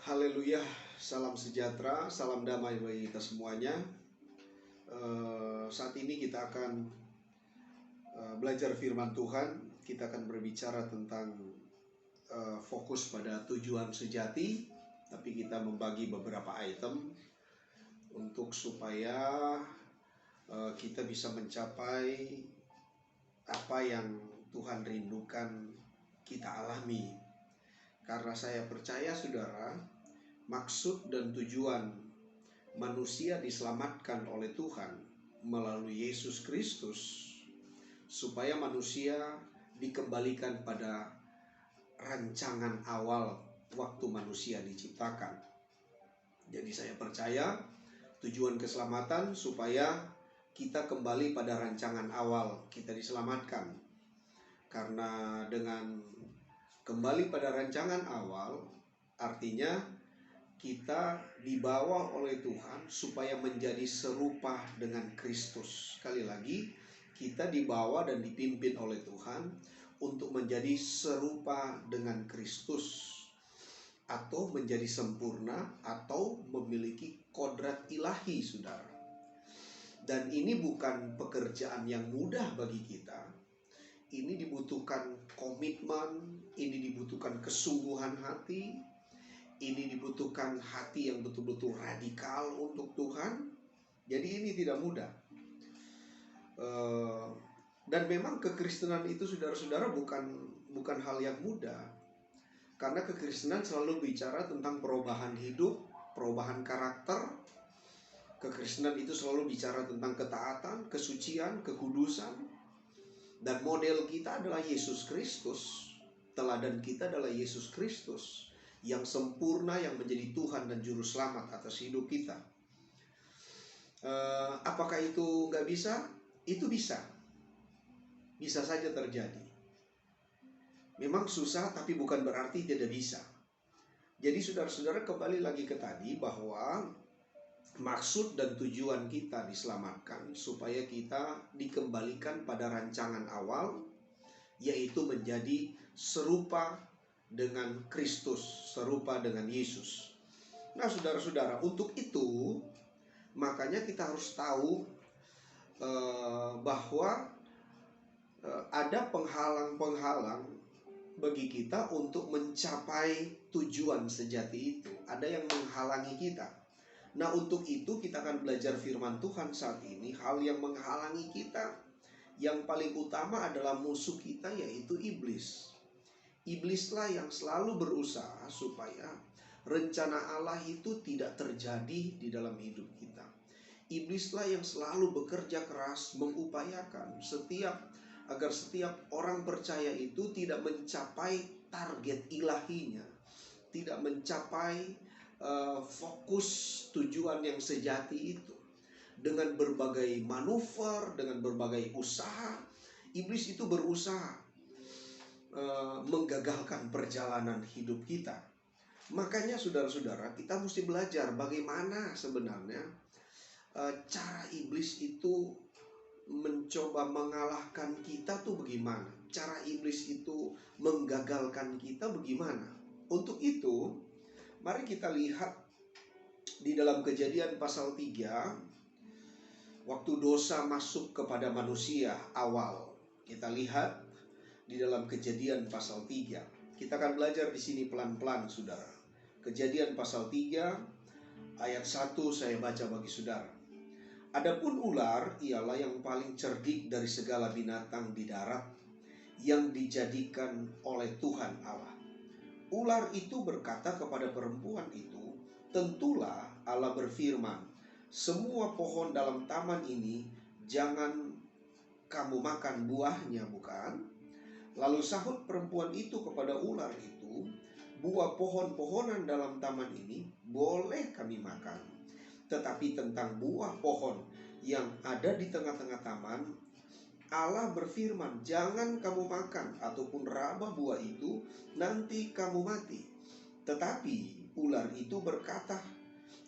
Haleluya, salam sejahtera, salam damai bagi kita semuanya. Saat ini kita akan belajar firman Tuhan. Kita akan berbicara tentang fokus pada tujuan sejati. Tapi kita membagi beberapa item untuk supaya kita bisa mencapai apa yang Tuhan rindukan kita alami. Karena saya percaya saudara, maksud dan tujuan manusia diselamatkan oleh Tuhan melalui Yesus Kristus supaya manusia dikembalikan pada rancangan awal waktu manusia diciptakan. Jadi saya percaya tujuan keselamatan supaya kita kembali pada rancangan awal kita diselamatkan. Karena dengan kembali pada rancangan awal artinya kita dibawa oleh Tuhan supaya menjadi serupa dengan Kristus. Sekali lagi, kita dibawa dan dipimpin oleh Tuhan untuk menjadi serupa dengan Kristus, atau menjadi sempurna, atau memiliki kodrat ilahi, saudara. Dan ini bukan pekerjaan yang mudah bagi kita. Ini dibutuhkan komitmen, ini dibutuhkan kesungguhan hati, ini dibutuhkan hati yang betul-betul radikal untuk Tuhan. Jadi ini tidak mudah. Dan memang kekristenan itu saudara-saudara bukan hal yang mudah. Karena kekristenan selalu bicara tentang perubahan hidup, perubahan karakter. Kekristenan itu selalu bicara tentang ketaatan, kesucian, kekudusan. Dan model kita adalah Yesus Kristus. Teladan kita adalah Yesus Kristus yang sempurna, yang menjadi Tuhan dan Juru Selamat atas hidup kita. Apakah itu nggak bisa? Itu bisa. Bisa saja terjadi. Memang susah, tapi bukan berarti tidak bisa. Jadi saudara-saudara, kembali lagi ke tadi bahwa maksud dan tujuan kita diselamatkan supaya kita dikembalikan pada rancangan awal, yaitu menjadi serupa dengan Kristus, serupa dengan Yesus. Nah saudara-saudara, untuk itu makanya kita harus tahu bahwa ada penghalang-penghalang bagi kita untuk mencapai tujuan sejati itu. Ada yang menghalangi kita. Nah untuk itu kita akan belajar firman Tuhan saat ini. Hal yang menghalangi kita yang paling utama adalah musuh kita, yaitu iblis. Iblislah yang selalu berusaha supaya rencana Allah itu tidak terjadi di dalam hidup kita. Iblislah yang selalu bekerja keras mengupayakan agar setiap orang percaya itu tidak mencapai target ilahinya, tidak mencapai fokus tujuan yang sejati itu. Dengan berbagai manuver, dengan berbagai usaha, iblis itu berusaha menggagalkan perjalanan hidup kita. Makanya saudara-saudara, kita mesti belajar bagaimana sebenarnya cara iblis itu mencoba mengalahkan kita tuh bagaimana. Cara iblis itu menggagalkan kita bagaimana. Untuk itu, mari kita lihat di dalam Kejadian pasal 3, waktu dosa masuk kepada manusia awal. Kita lihat di dalam Kejadian pasal 3. Kita akan belajar di sini pelan-pelan, saudara. Kejadian pasal 3 ayat 1 saya baca bagi saudara. Adapun ular ialah yang paling cerdik dari segala binatang di darat yang dijadikan oleh Tuhan Allah. Ular itu berkata kepada perempuan itu, tentulah Allah berfirman, semua pohon dalam taman ini jangan kamu makan buahnya, bukan? Lalu sahut perempuan itu kepada ular itu, buah pohon-pohonan dalam taman ini boleh kami makan. Tetapi tentang buah pohon yang ada di tengah-tengah taman, Allah berfirman, jangan kamu makan ataupun raba buah itu, nanti kamu mati. Tetapi ular itu berkata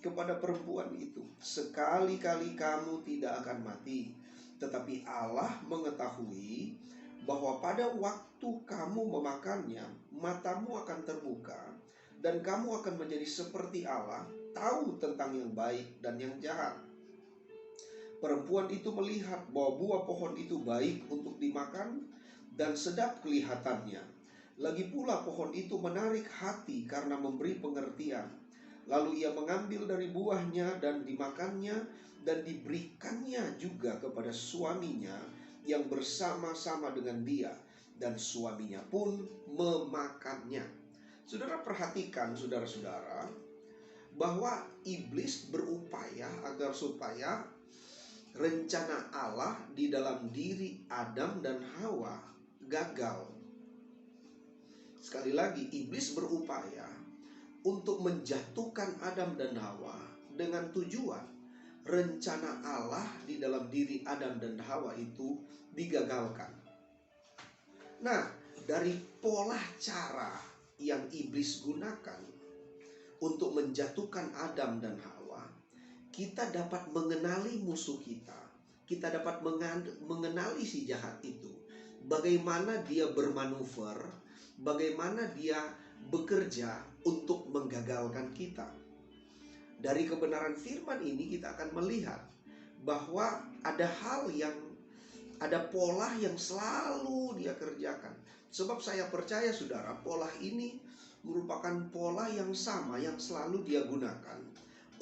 kepada perempuan itu, sekali-kali kamu tidak akan mati. Tetapi Allah mengetahui bahwa pada waktu kamu memakannya, matamu akan terbuka dan kamu akan menjadi seperti Allah, tahu tentang yang baik dan yang jahat. Perempuan itu melihat bahwa buah pohon itu baik untuk dimakan dan sedap kelihatannya. Lagi pula pohon itu menarik hati karena memberi pengertian. Lalu ia mengambil dari buahnya dan dimakannya, dan diberikannya juga kepada suaminya yang bersama-sama dengan dia, dan suaminya pun memakannya. Saudara perhatikan, saudara-saudara, bahwa iblis berupaya agar supaya rencana Allah di dalam diri Adam dan Hawa gagal. Sekali lagi, iblis berupaya untuk menjatuhkan Adam dan Hawa dengan tujuan rencana Allah di dalam diri Adam dan Hawa itu digagalkan. Nah, dari pola cara yang iblis gunakan untuk menjatuhkan Adam dan Hawa, kita dapat mengenali musuh kita. Kita dapat mengenali si jahat itu. Bagaimana dia bermanuver, bagaimana dia bekerja untuk menggagalkan kita. Dari kebenaran firman ini kita akan melihat bahwa ada pola yang selalu dia kerjakan. Sebab saya percaya saudara, pola ini merupakan pola yang sama yang selalu dia gunakan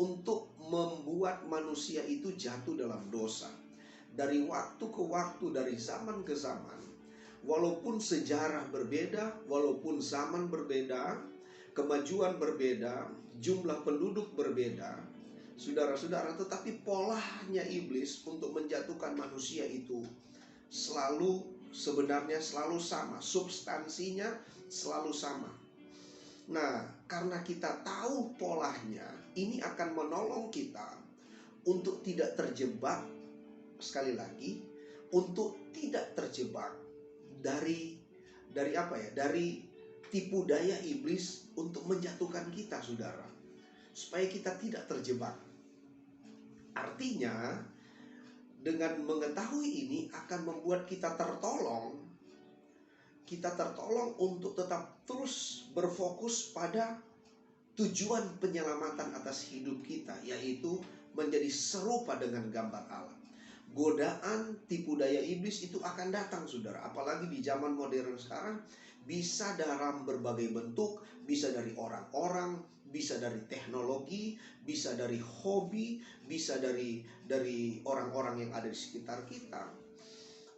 untuk membuat manusia itu jatuh dalam dosa. Dari waktu ke waktu, dari zaman ke zaman, walaupun sejarah berbeda, walaupun zaman berbeda, kemajuan berbeda, jumlah penduduk berbeda, saudara-saudara, tetapi polanya iblis untuk menjatuhkan manusia itu sebenarnya selalu sama, substansinya selalu sama. Nah, karena kita tahu polanya, ini akan menolong kita untuk tidak terjebak, sekali lagi, untuk tidak terjebak dari tipu daya iblis untuk menjatuhkan kita, saudara, supaya kita tidak terjebak. Artinya, dengan mengetahui ini akan membuat kita tertolong. Kita tertolong untuk tetap terus berfokus pada tujuan penyelamatan atas hidup kita, yaitu menjadi serupa dengan gambar Allah. Godaan tipu daya iblis itu akan datang, saudara. Apalagi di zaman modern sekarang, bisa dalam berbagai bentuk, bisa dari orang-orang, bisa dari teknologi, bisa dari hobi, bisa dari orang-orang yang ada di sekitar kita.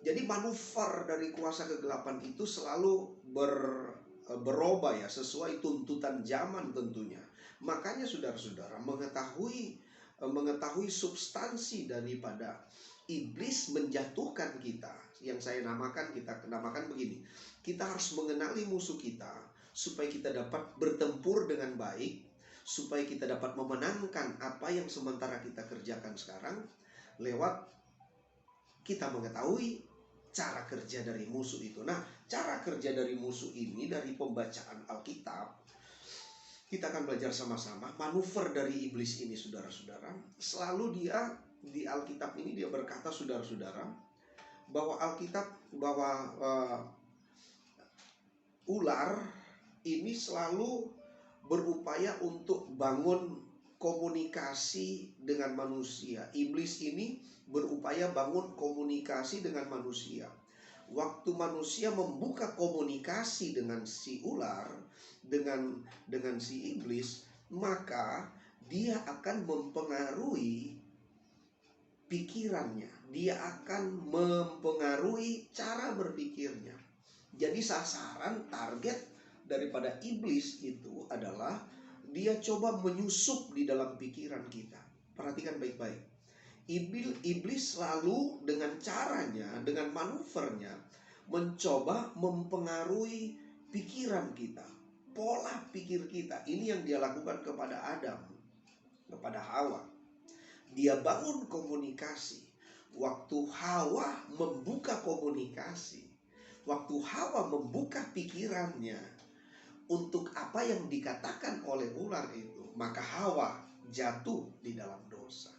Jadi manuver dari kuasa kegelapan itu selalu berubah ya, sesuai tuntutan zaman tentunya. Makanya saudara-saudara mengetahui substansi daripada iblis menjatuhkan kita, yang kita namakan begini. Kita harus mengenali musuh kita supaya kita dapat bertempur dengan baik, supaya kita dapat memenangkan apa yang sementara kita kerjakan sekarang lewat kita mengetahui cara kerja dari musuh itu. Nah, cara kerja dari musuh ini dari pembacaan Alkitab, kita akan belajar sama-sama manuver dari iblis ini, saudara-saudara. Selalu dia di Alkitab ini dia berkata, saudara-saudara, bahwa ular ini selalu berupaya untuk bangun komunikasi dengan manusia. Iblis ini berupaya bangun komunikasi dengan manusia. Waktu manusia membuka komunikasi dengan si ular, dengan si iblis, maka dia akan mempengaruhi pikirannya. Dia akan mempengaruhi cara berpikirnya. Jadi sasaran, target daripada iblis itu adalah dia coba menyusup di dalam pikiran kita. Perhatikan baik-baik. Iblis selalu dengan caranya, dengan manuvernya, mencoba mempengaruhi pikiran kita, pola pikir kita. Ini yang dia lakukan kepada Adam, kepada Hawa. Dia bangun komunikasi. Waktu Hawa membuka komunikasi, waktu Hawa membuka pikirannya untuk apa yang dikatakan oleh ular itu, maka Hawa jatuh di dalam dosa.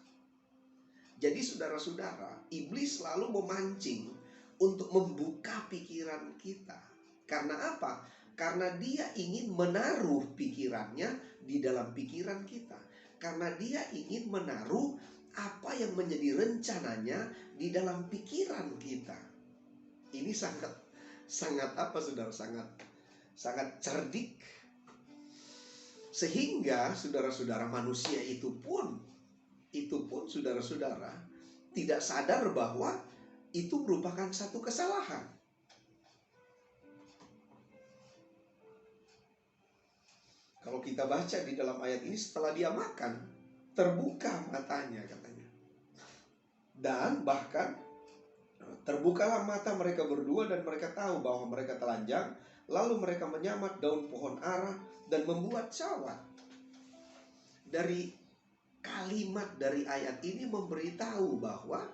Jadi saudara-saudara, iblis selalu memancing untuk membuka pikiran kita. Karena apa? Karena dia ingin menaruh pikirannya di dalam pikiran kita. Karena dia ingin menaruh apa yang menjadi rencananya di dalam pikiran kita. Ini sangat apa saudara? Sangat cerdik. Sehingga saudara-saudara, manusia itu pun saudara-saudara tidak sadar bahwa itu merupakan satu kesalahan. Kalau kita baca di dalam ayat ini, setelah dia makan, terbuka matanya katanya. Dan bahkan terbukalah mata mereka berdua dan mereka tahu bahwa mereka telanjang. Lalu mereka menyamat daun pohon ara dan membuat cawat. Dari kalimat dari ayat ini memberitahu bahwa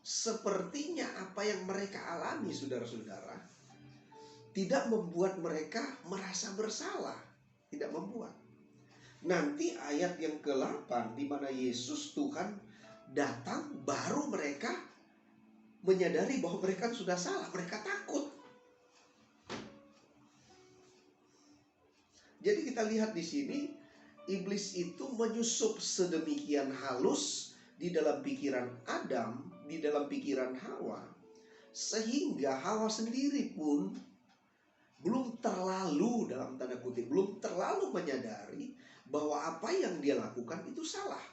sepertinya apa yang mereka alami, saudara-saudara, tidak membuat mereka merasa bersalah. Tidak membuat. Nanti ayat yang ke-8, di mana Yesus Tuhan datang, baru mereka menyadari bahwa mereka sudah salah. Mereka takut. Jadi kita lihat di sini, iblis itu menyusup sedemikian halus di dalam pikiran Adam, di dalam pikiran Hawa, sehingga Hawa sendiri pun belum terlalu, dalam tanda kutip, belum terlalu menyadari bahwa apa yang dia lakukan itu salah.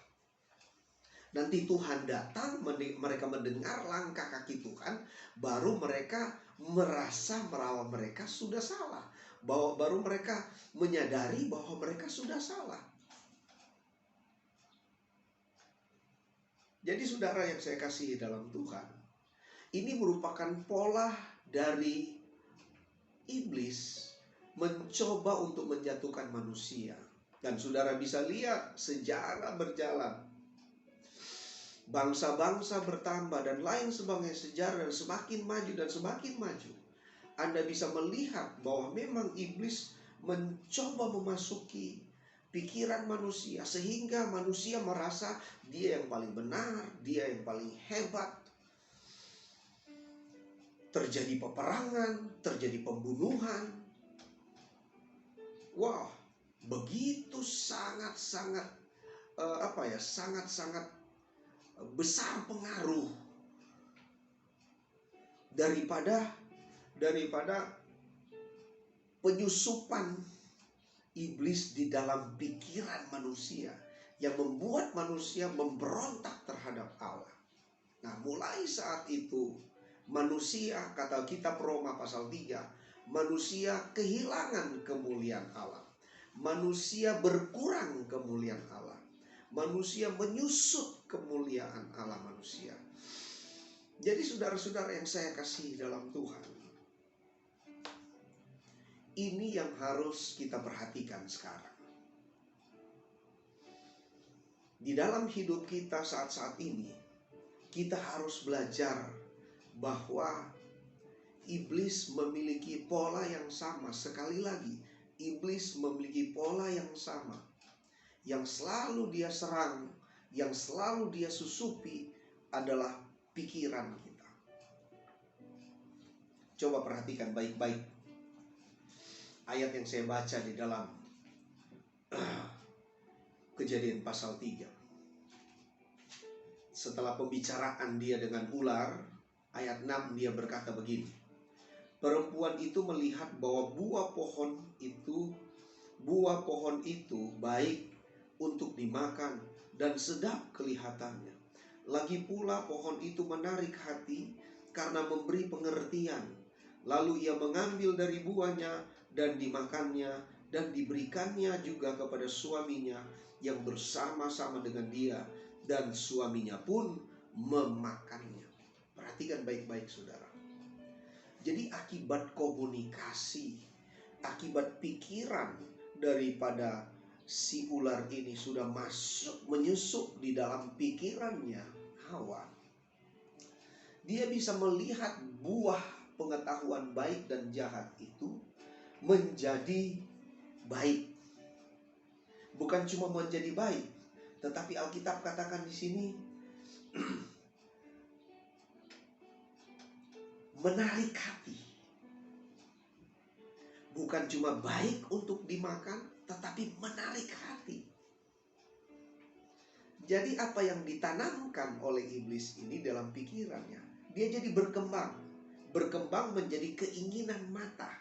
Nanti Tuhan datang, mereka mendengar langkah kaki Tuhan, baru mereka merasa bahwa mereka sudah salah. Baru mereka menyadari bahwa mereka sudah salah. Jadi saudara yang saya kasihi dalam Tuhan, ini merupakan pola dari iblis mencoba untuk menjatuhkan manusia. Dan saudara bisa lihat sejarah berjalan, bangsa-bangsa bertambah dan lain sebagainya, sejarah dan semakin maju dan semakin maju. Anda bisa melihat bahwa memang iblis mencoba memasuki pikiran manusia, sehingga manusia merasa dia yang paling benar, dia yang paling hebat. Terjadi peperangan, terjadi pembunuhan. Wah, begitu sangat-sangat sangat-sangat besar pengaruh daripada penyusupan iblis di dalam pikiran manusia, yang membuat manusia memberontak terhadap Allah. Nah, mulai saat itu manusia, kata kitab Roma pasal 3, manusia kehilangan kemuliaan Allah. Manusia berkurang kemuliaan Allah. Manusia menyusut kemuliaan Allah manusia. Jadi saudara-saudara yang saya kasihi dalam Tuhan, ini yang harus kita perhatikan sekarang. Di dalam hidup kita saat-saat ini, kita harus belajar bahwa iblis memiliki pola yang sama. Sekali lagi, iblis memiliki pola yang sama. Yang selalu dia serang, yang selalu dia susupi adalah pikiran kita. Coba perhatikan baik-baik ayat yang saya baca di dalam Kejadian pasal 3. Setelah pembicaraan dia dengan ular, ayat 6 dia berkata begini. Perempuan itu melihat bahwa buah pohon itu baik untuk dimakan dan sedap kelihatannya. Lagi pula pohon itu menarik hati karena memberi pengertian. Lalu ia mengambil dari buahnya dan dimakannya, dan diberikannya juga kepada suaminya yang bersama-sama dengan dia, dan suaminya pun memakannya. Perhatikan baik-baik saudara. Jadi akibat komunikasi, akibat pikiran daripada si ular ini sudah menyusup di dalam pikirannya Hawa, dia bisa melihat buah pengetahuan baik dan jahat itu menjadi baik. Bukan cuma menjadi baik, tetapi Alkitab katakan di sini menarik hati. bukan cuma baik untuk dimakan, tetapi menarik hati. Jadi apa yang ditanamkan oleh iblis ini dalam pikirannya, dia jadi berkembang menjadi keinginan mata.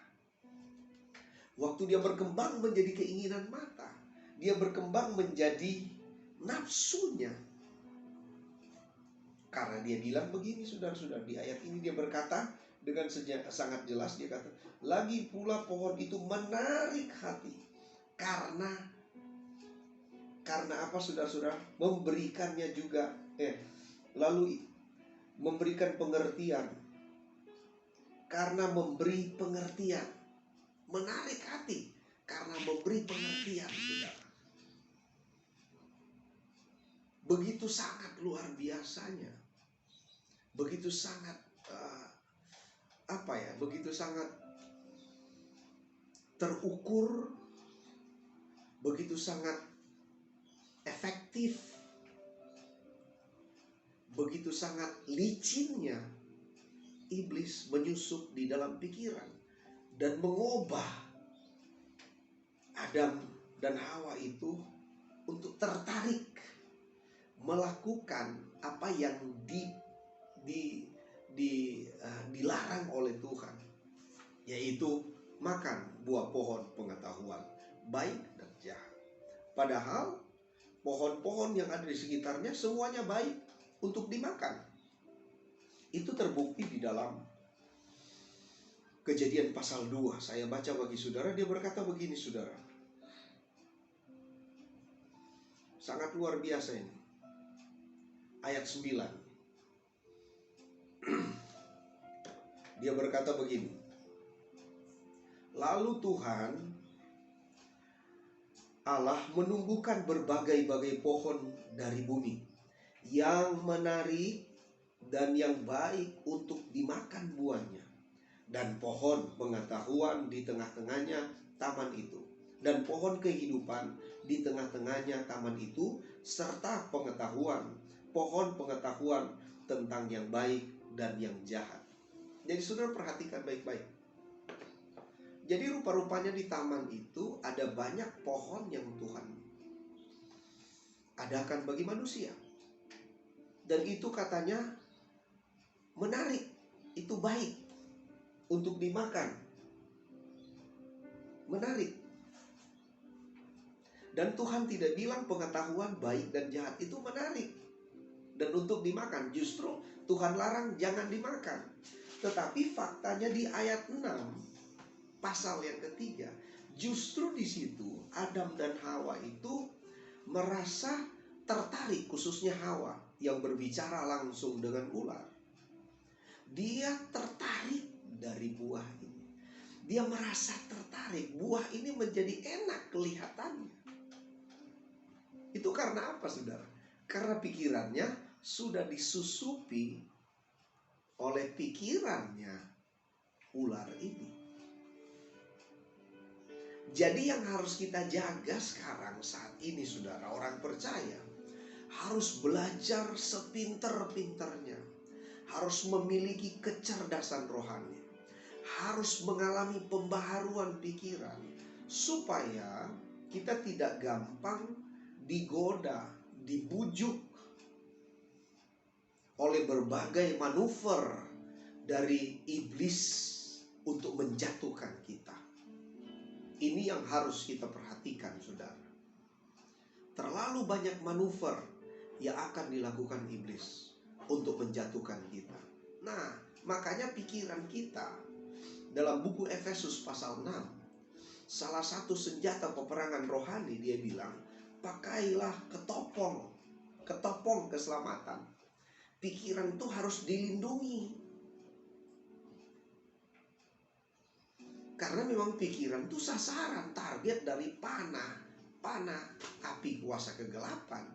Waktu dia berkembang menjadi keinginan mata, dia berkembang menjadi nafsunya. Karena dia bilang begini, saudara-saudara, di ayat ini dia berkata dengan sangat jelas, dia kata, lagi pula pohon itu menarik hati. Karena apa, saudara-saudara? Memberikannya juga, lalu memberikan pengertian. Karena memberi pengertian, menarik hati karena memberi pengertian, saudara. Begitu sangat luar biasanya, begitu sangat begitu sangat terukur, begitu sangat efektif, begitu sangat licinnya iblis menyusup di dalam pikiran dan mengubah Adam dan Hawa itu untuk tertarik melakukan apa yang dilarang oleh Tuhan, yaitu makan buah pohon pengetahuan baik dan jahat. Padahal pohon-pohon yang ada di sekitarnya semuanya baik untuk dimakan. Itu terbukti di dalam Kejadian pasal 2. Saya baca bagi saudara, dia berkata begini, saudara. Sangat luar biasa ini. Ayat 9. Dia berkata begini. Lalu Tuhan Allah menumbuhkan berbagai-bagai pohon dari bumi yang menarik dan yang baik untuk dimakan buahnya, dan pohon pengetahuan di tengah-tengahnya taman itu, dan pohon kehidupan di tengah-tengahnya taman itu, serta pohon pengetahuan tentang yang baik dan yang jahat. Jadi saudara perhatikan baik-baik. Jadi rupa-rupanya di taman itu ada banyak pohon yang Tuhan adakan bagi manusia. Dan itu katanya menarik, itu baik untuk dimakan. Menarik. Dan Tuhan tidak bilang pengetahuan baik dan jahat itu menarik dan untuk dimakan. Justru Tuhan larang jangan dimakan. Tetapi faktanya di ayat 6 pasal yang ketiga, justru di situ Adam dan Hawa itu merasa tertarik, khususnya Hawa yang berbicara langsung dengan ular. Dia tertarik dari buah ini. Dia merasa tertarik. Buah ini menjadi enak kelihatannya. Itu karena apa, saudara? Karena pikirannya sudah disusupi oleh pikirannya ular ini. Jadi yang harus kita jaga sekarang saat ini, saudara, orang percaya harus belajar sepinter-pinternya, harus memiliki kecerdasan rohani, harus mengalami pembaharuan pikiran, supaya kita tidak gampang digoda, dibujuk oleh berbagai manuver dari iblis untuk menjatuhkan kita. Ini yang harus kita perhatikan, saudara. Terlalu banyak manuver yang akan dilakukan iblis untuk menjatuhkan kita. Nah, makanya pikiran kita dalam buku Efesus pasal 6, salah satu senjata peperangan rohani, dia bilang, pakailah ketopong keselamatan. Pikiran itu harus dilindungi. Karena memang pikiran itu sasaran, target dari panah api kuasa kegelapan.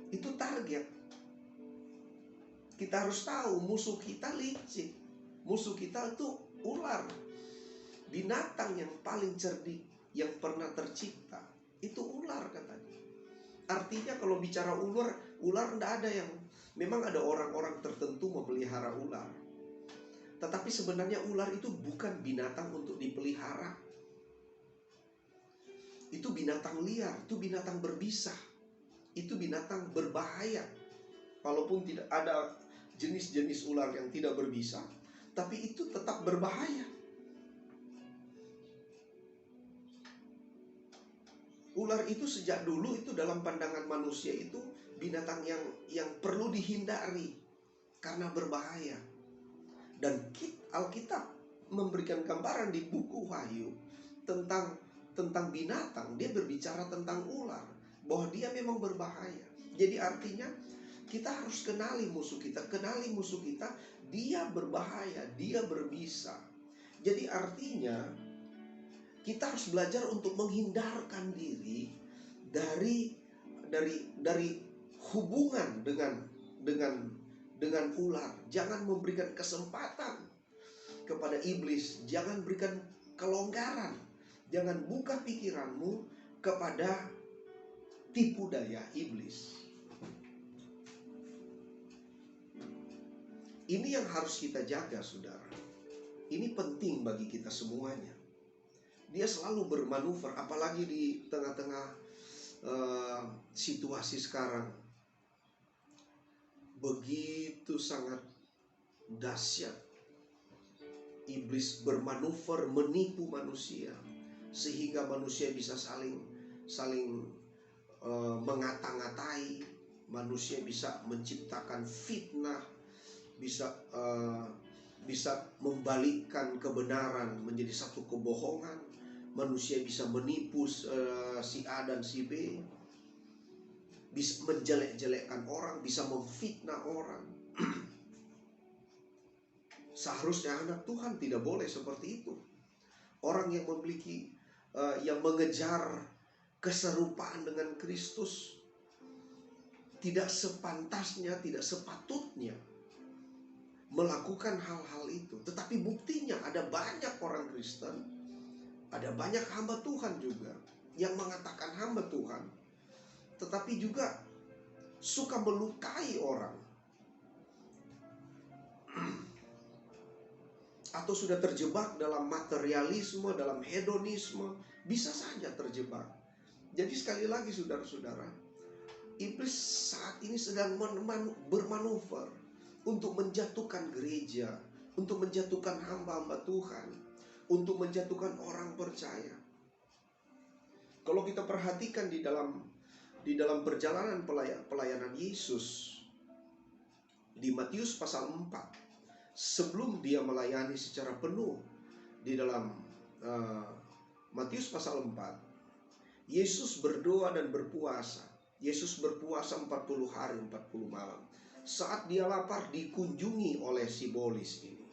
Itu target. Kita harus tahu musuh kita licik. Musuh kita itu ular. Binatang yang paling cerdik yang pernah tercipta itu ular, katanya. Artinya kalau bicara ular tidak ada yang, memang ada orang-orang tertentu memelihara ular. Tetapi sebenarnya ular itu bukan binatang untuk dipelihara. Itu binatang liar, itu binatang berbisa, itu binatang berbahaya. Walaupun tidak ada jenis-jenis ular yang tidak berbisa, tapi itu tetap berbahaya. Ular itu sejak dulu itu dalam pandangan manusia itu binatang yang perlu dihindari karena berbahaya. Dan Alkitab memberikan gambaran di buku Wahyu tentang binatang. Dia berbicara tentang ular, bahwa dia memang berbahaya. Jadi artinya kita harus kenali musuh kita. Dia berbahaya, dia berbisa. Jadi artinya kita harus belajar untuk menghindarkan diri dari hubungan dengan ular. Jangan memberikan kesempatan kepada iblis, jangan berikan kelonggaran, jangan buka pikiranmu kepada tipu daya iblis. Ini yang harus kita jaga, saudara. Ini penting bagi kita semuanya. Dia selalu bermanuver, apalagi di tengah-tengah situasi sekarang. Begitu sangat dahsyat. Iblis bermanuver menipu manusia, sehingga manusia bisa saling mengata-ngatai. Manusia bisa menciptakan fitnah, bisa membalikkan kebenaran menjadi satu kebohongan. Manusia bisa menipu si A dan si B, bisa menjelek-jelekkan orang, bisa memfitnah orang. Seharusnya anak Tuhan tidak boleh seperti itu. Orang yang memiliki yang mengejar keserupaan dengan Kristus tidak sepantasnya, tidak sepatutnya melakukan hal-hal itu. Tetapi buktinya ada banyak orang Kristen, ada banyak hamba Tuhan juga yang mengatakan hamba Tuhan, tetapi juga suka melukai orang, atau sudah terjebak dalam materialisme, dalam hedonisme, bisa saja terjebak. Jadi sekali lagi saudara-saudara, iblis saat ini sedang bermanuver untuk menjatuhkan gereja, untuk menjatuhkan hamba-hamba Tuhan, untuk menjatuhkan orang percaya. Kalau kita perhatikan di dalam perjalanan pelayanan Yesus di Matius pasal 4, sebelum dia melayani secara penuh di dalam Matius pasal 4, Yesus berdoa dan berpuasa. Yesus berpuasa 40 hari 40 malam. Saat dia lapar, dikunjungi oleh si bolis ini,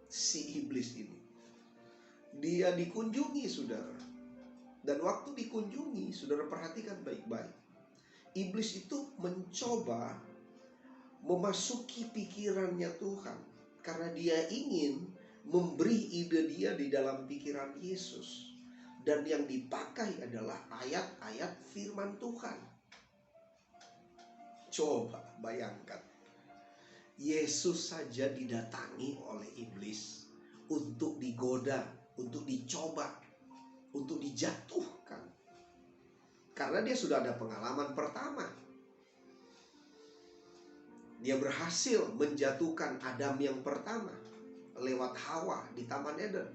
si iblis ini. Dia dikunjungi, saudara. Dan waktu dikunjungi, saudara perhatikan baik-baik. Iblis itu mencoba memasuki pikirannya Tuhan, karena dia ingin memberi ide dia di dalam pikiran Yesus. Dan yang dipakai adalah ayat-ayat firman Tuhan. Coba bayangkan, Yesus saja didatangi oleh iblis untuk digoda, untuk dicoba, untuk dijatuhkan. Karena dia sudah ada pengalaman pertama. Dia berhasil menjatuhkan Adam yang pertama lewat Hawa di Taman Eden.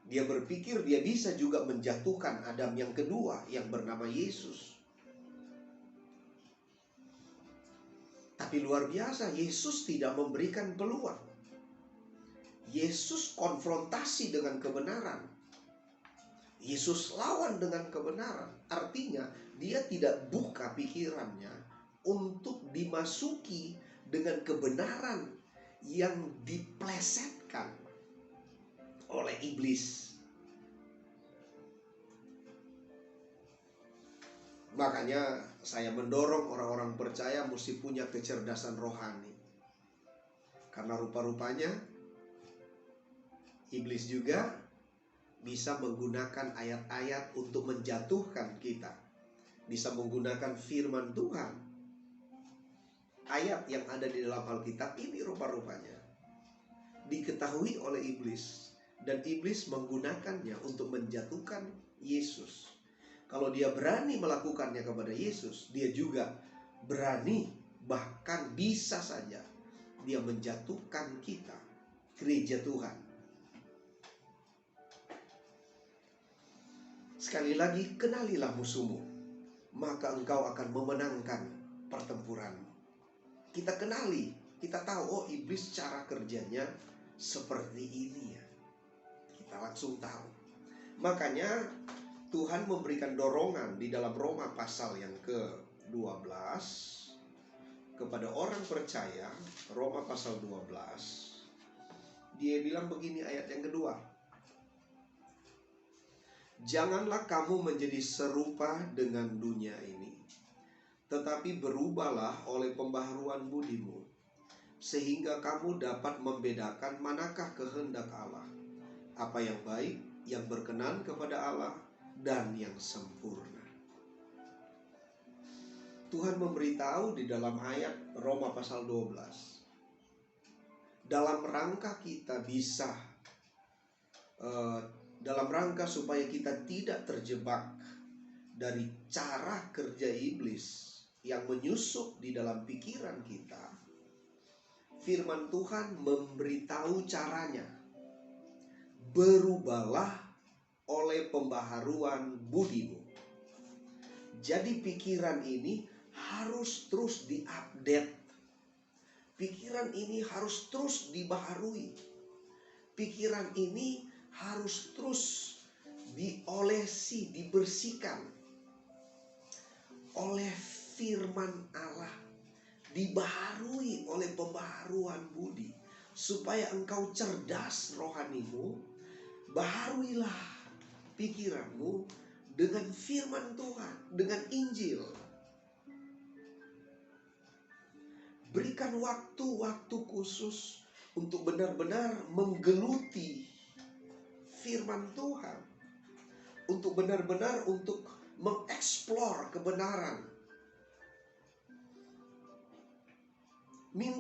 Dia berpikir dia bisa juga menjatuhkan Adam yang kedua yang bernama Yesus. Tapi luar biasa, Yesus tidak memberikan peluang. Yesus konfrontasi dengan kebenaran. Yesus lawan dengan kebenaran. Artinya dia tidak buka pikirannya untuk dimasuki dengan kebenaran yang diplesetkan oleh iblis. Makanya saya mendorong orang-orang percaya mesti punya kecerdasan rohani. Karena rupa-rupanya iblis juga bisa menggunakan ayat-ayat untuk menjatuhkan kita. Bisa menggunakan firman Tuhan. Ayat yang ada di dalam Alkitab ini rupa-rupanya diketahui oleh iblis, dan iblis menggunakannya untuk menjatuhkan Yesus. Kalau dia berani melakukannya kepada Yesus, dia juga berani, bahkan bisa saja dia menjatuhkan kita, gereja Tuhan. Sekali lagi, kenalilah musuhmu, maka engkau akan memenangkan pertempuranmu. Kita kenali, kita tahu, oh iblis cara kerjanya seperti ini ya. Kita langsung tahu. Makanya Tuhan memberikan dorongan di dalam Roma pasal yang ke-12 kepada orang percaya. Roma pasal 12, dia bilang begini, ayat yang kedua. Janganlah kamu menjadi serupa dengan dunia ini, tetapi berubahlah oleh pembaharuan budimu, sehingga kamu dapat membedakan manakah kehendak Allah, apa yang baik, yang berkenan kepada Allah, dan yang sempurna. Tuhan memberitahu di dalam ayat Roma pasal 12, dalam rangka kita bisa, dalam rangka supaya kita tidak terjebak dari cara kerja iblis yang menyusup di dalam pikiran kita. Firman Tuhan memberitahu caranya. Berubahlah oleh pembaharuan budimu. Jadi pikiran ini harus terus diupdate. Pikiran ini harus terus dibaharui. Pikiran ini harus terus diolesi, dibersihkan oleh firman Allah, dibaharui oleh pembaharuan budi, supaya engkau cerdas rohanimu. Baharuilah pikiranmu dengan firman Tuhan, dengan Injil. Berikan waktu-waktu khusus untuk benar-benar menggeluti firman Tuhan, untuk benar-benar untuk mengeksplor kebenaran. Minta